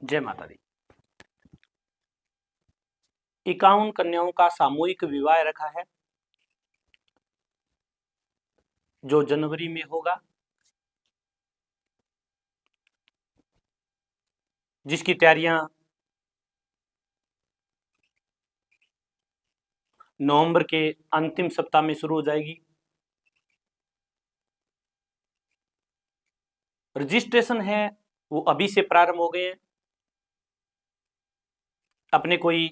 जय माता दी। 51 कन्याओं का सामूहिक विवाह रखा है जो जनवरी में होगा, जिसकी तैयारियां नवंबर के अंतिम सप्ताह में शुरू हो जाएगी। रजिस्ट्रेशन है वो अभी से प्रारंभ हो गए हैं। अपने कोई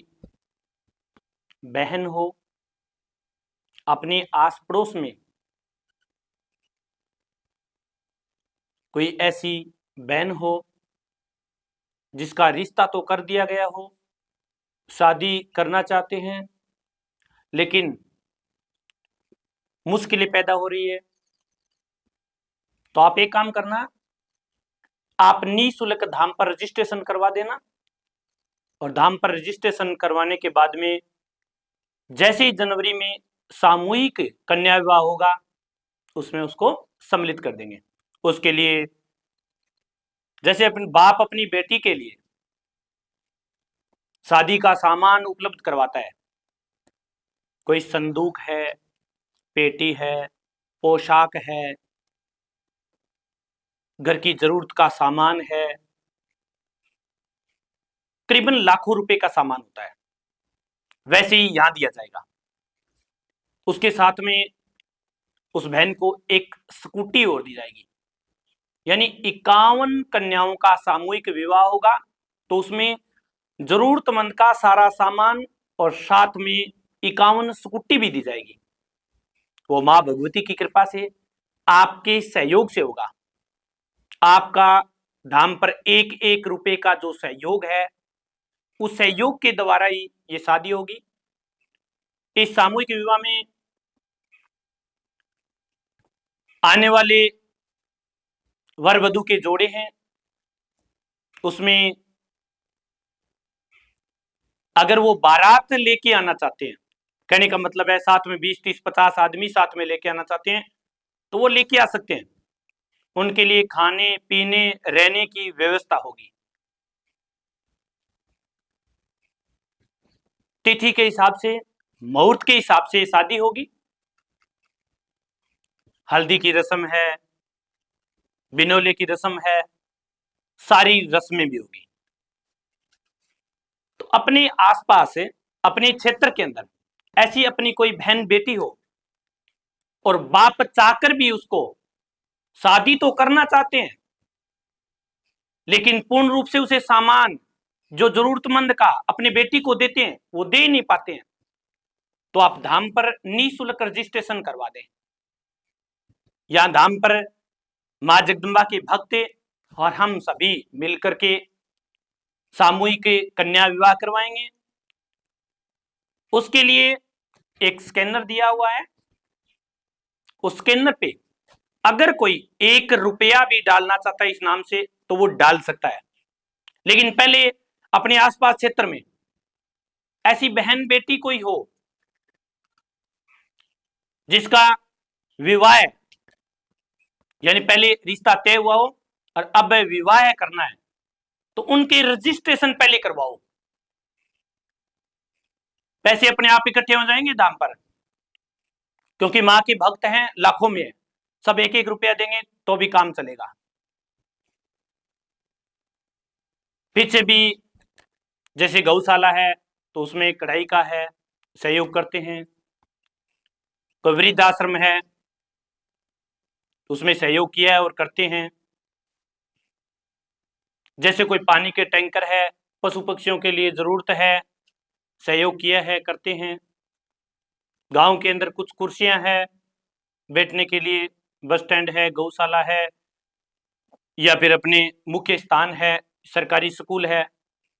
बहन हो, अपने आस पड़ोस में कोई ऐसी बहन हो जिसका रिश्ता तो कर दिया गया हो, शादी करना चाहते हैं लेकिन मुश्किलें पैदा हो रही है, तो आप एक काम करना, आप निःशुल्क धाम पर रजिस्ट्रेशन करवा देना और धाम पर रजिस्ट्रेशन करवाने के बाद में जैसे ही जनवरी में सामूहिक कन्या विवाह होगा उसमें उसको सम्मिलित कर देंगे। उसके लिए जैसे अपने बाप अपनी बेटी के लिए शादी का सामान उपलब्ध करवाता है, कोई संदूक है, पेटी है, पोशाक है, घर की जरूरत का सामान है, करीबन लाखों रुपए का सामान होता है, वैसे ही यहां दिया जाएगा। उसके साथ में उस बहन को एक स्कूटी और दी जाएगी। यानी 51 कन्याओं का सामूहिक विवाह होगा तो उसमें जरूरतमंद का सारा सामान और साथ में 51 स्कूटी भी दी जाएगी। वो मां भगवती की कृपा से, आपके सहयोग से होगा। आपका धाम पर एक एक रुपए का जो सहयोग है उस सहयोग के द्वारा ही ये शादी होगी। इस सामूहिक विवाह में आने वाले वर वधू के जोड़े हैं, उसमें अगर वो बारात लेके आना चाहते हैं, कहने का मतलब है साथ में 20, 30, 50 आदमी साथ में लेके आना चाहते हैं तो वो लेके आ सकते हैं। उनके लिए खाने पीने रहने की व्यवस्था होगी। तिथि के हिसाब से, मुहूर्त के हिसाब से शादी होगी। हल्दी की रस्म है, बिनोले की रस्म है, सारी रस्में भी होगी। तो अपने आसपास अपने क्षेत्र के अंदर ऐसी अपनी कोई बहन बेटी हो और बाप चाहकर भी उसको शादी तो करना चाहते हैं लेकिन पूर्ण रूप से उसे सामान जो जरूरतमंद का अपने बेटी को देते हैं वो दे नहीं पाते हैं, तो आप धाम पर निःशुल्क रजिस्ट्रेशन करवा दें। यहां धाम पर मां जगदम्बा के भक्त और हम सभी मिलकर के सामूहिक कन्या विवाह करवाएंगे। उसके लिए एक स्कैनर दिया हुआ है, उस स्कैनर पे अगर कोई 1 रुपया भी डालना चाहता है इस नाम से तो वो डाल सकता है। लेकिन पहले अपने आसपास क्षेत्र में ऐसी बहन बेटी कोई हो जिसका विवाह यानी पहले रिश्ता तय हुआ हो और अब विवाह करना है तो उनके रजिस्ट्रेशन पहले करवाओ। पैसे अपने आप इकट्ठे हो जाएंगे धाम पर, क्योंकि मां के भक्त हैं लाखों में, सब 1-1 रुपया देंगे तो भी काम चलेगा। पीछे भी जैसे गौशाला है तो उसमें कढ़ाई का है, सहयोग करते हैं। कोई वृद्ध आश्रम है उसमें सहयोग किया है और करते हैं। जैसे कोई पानी के टैंकर है, पशु पक्षियों के लिए जरूरत है, सहयोग किया है, करते हैं। गांव के अंदर कुछ कुर्सियां हैं बैठने के लिए, बस स्टैंड है, गौशाला है, या फिर अपने मुख्य स्थान है, सरकारी स्कूल है,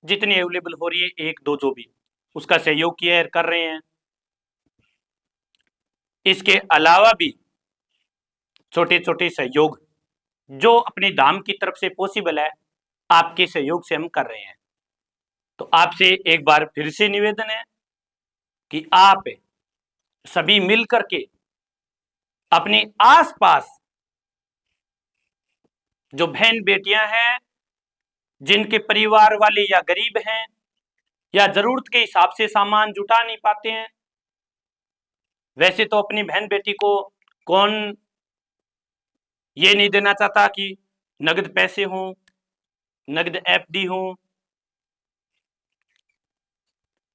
जितनी अवेलेबल हो रही है एक दो जो भी उसका सहयोग किया है, कर रहे हैं। इसके अलावा भी छोटे छोटे सहयोग जो अपने धाम की तरफ से पॉसिबल है आपके सहयोग से हम कर रहे हैं। तो आपसे एक बार फिर से निवेदन है कि आप सभी मिल करके अपने आसपास जो बहन बेटियां हैं जिनके परिवार वाले या गरीब हैं या जरूरत के हिसाब से सामान जुटा नहीं पाते हैं। वैसे तो अपनी बहन बेटी को कौन ये नहीं देना चाहता कि नगद पैसे हों, नगद एफडी हो,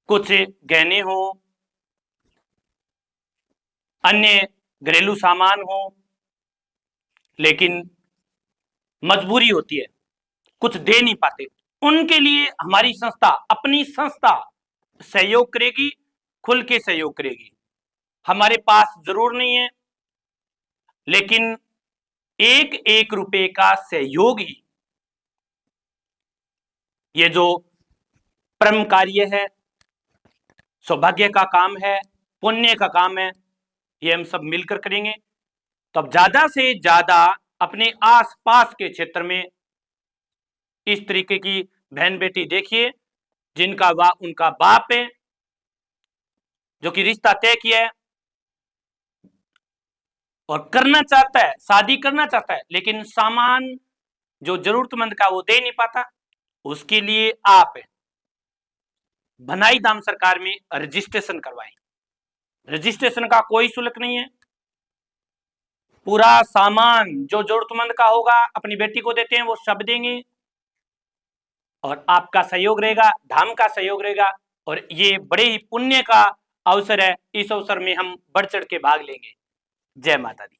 कुछ गहने हो, अन्य घरेलू सामान हो, लेकिन मजबूरी होती है, कुछ दे नहीं पाते। उनके लिए हमारी संस्था, अपनी संस्था सहयोग करेगी, खुल के सहयोग करेगी। हमारे पास जरूर नहीं है, लेकिन एक एक रुपए का सहयोग ही ये जो परम कार्य है, सौभाग्य का काम है, पुण्य का काम है, ये हम सब मिलकर करेंगे। तो अब ज्यादा से ज्यादा अपने आसपास के क्षेत्र में इस तरीके की बहन बेटी देखिए जिनका उनका बाप है, जो कि रिश्ता तय किया है और करना चाहता है, शादी करना चाहता है, लेकिन सामान जो जरूरतमंद का वो दे नहीं पाता। उसके लिए आप भनाई धाम सरकार में रजिस्ट्रेशन करवाएं। रजिस्ट्रेशन का कोई शुल्क नहीं है। पूरा सामान जो जरूरतमंद का होगा अपनी बेटी को देते हैं, वो सब देंगे और आपका सहयोग रहेगा, धाम का सहयोग रहेगा और ये बड़े ही पुण्य का अवसर है। इस अवसर में हम बढ़ चढ़ के भाग लेंगे। जय माता दी।